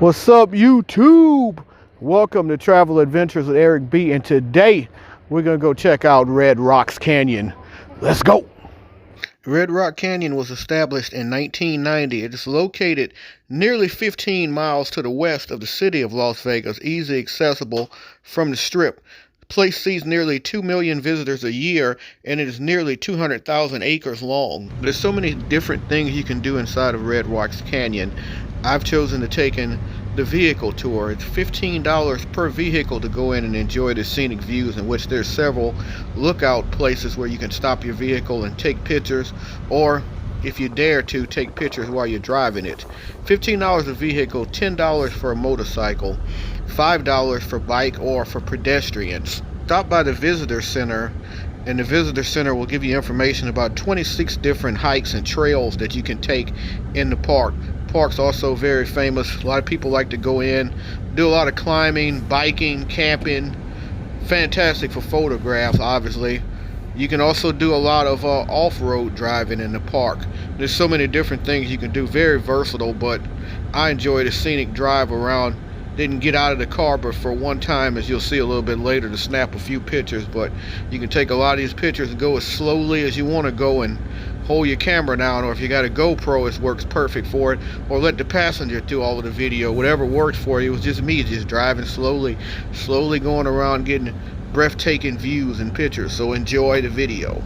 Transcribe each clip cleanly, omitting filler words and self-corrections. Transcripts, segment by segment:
What's up, YouTube? Welcome to Travel Adventures with Eric B. And today we're gonna go check out Red Rocks Canyon. Let's go. Red Rock Canyon was established in 1990. It is located nearly 15 miles to the west of the city of Las Vegas, easily accessible from the Strip. The place sees nearly 2 million visitors a year, and it is nearly 200,000 acres long. There's so many different things you can do inside of Red Rocks Canyon. I've chosen to take in the vehicle tour. It's $15 per vehicle to go in and enjoy the scenic views, in which there's several lookout places where you can stop your vehicle and take pictures, or if you dare to, take pictures while you're driving it. $15 a vehicle, $10 for a motorcycle, $5 for bike or for pedestrians. Stop by the visitor center, and the visitor center will give you information about 26 different hikes and trails that you can take in the park. Park's also very famous. A lot of people like to go in, do a lot of climbing, biking, camping. Fantastic for photographs, obviously. You can also do a lot of off-road driving in the park. There's so many different things you can do. Very versatile, but I enjoy the scenic drive around. Didn't get out of the car but for one time, as you'll see a little bit later, to snap a few pictures. But you can take a lot of these pictures and go as slowly as you want to go, and hold your camera down, or if you got a GoPro, it works perfect for it, or let the passenger do all of the video. Whatever works for you. It was just me just driving slowly going around, getting breathtaking views and pictures. So enjoy the video.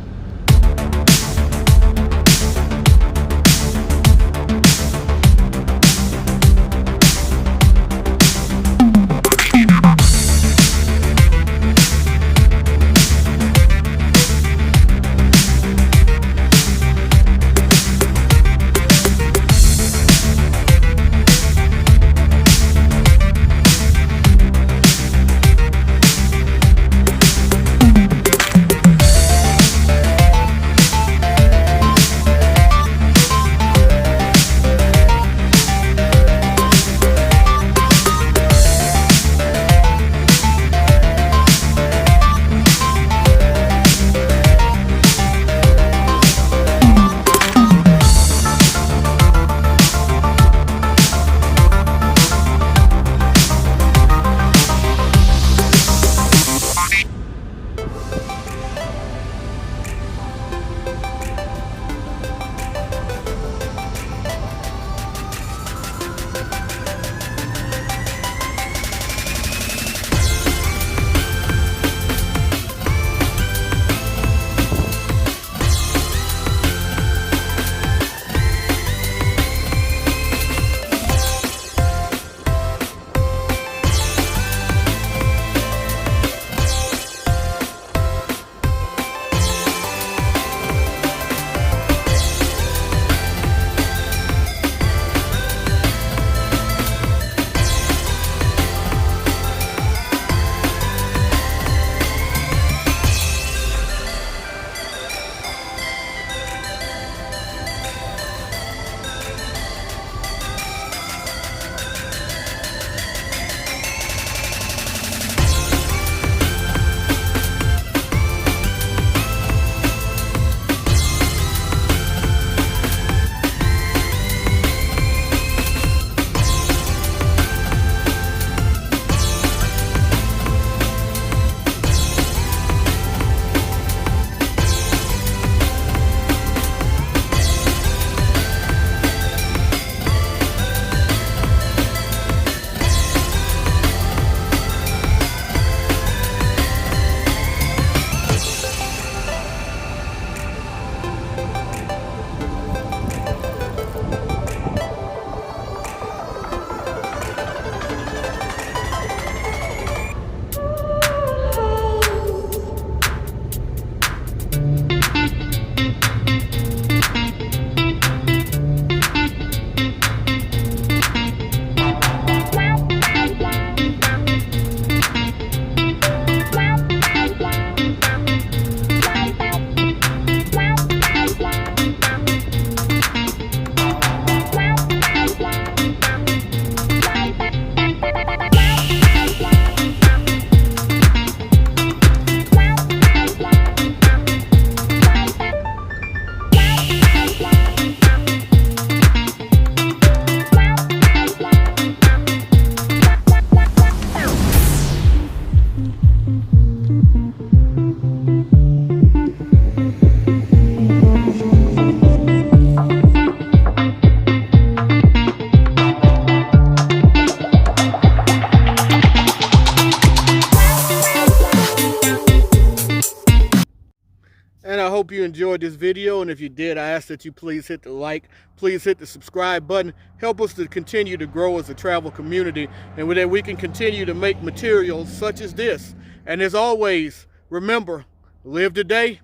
hope you enjoyed this video, and if you did, I ask that you please hit the like, please hit the subscribe button. Help us to continue to grow as a travel community, and that we can continue to make materials such as this. And as always, remember, live today,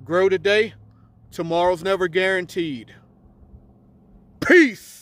grow today, tomorrow's never guaranteed. Peace!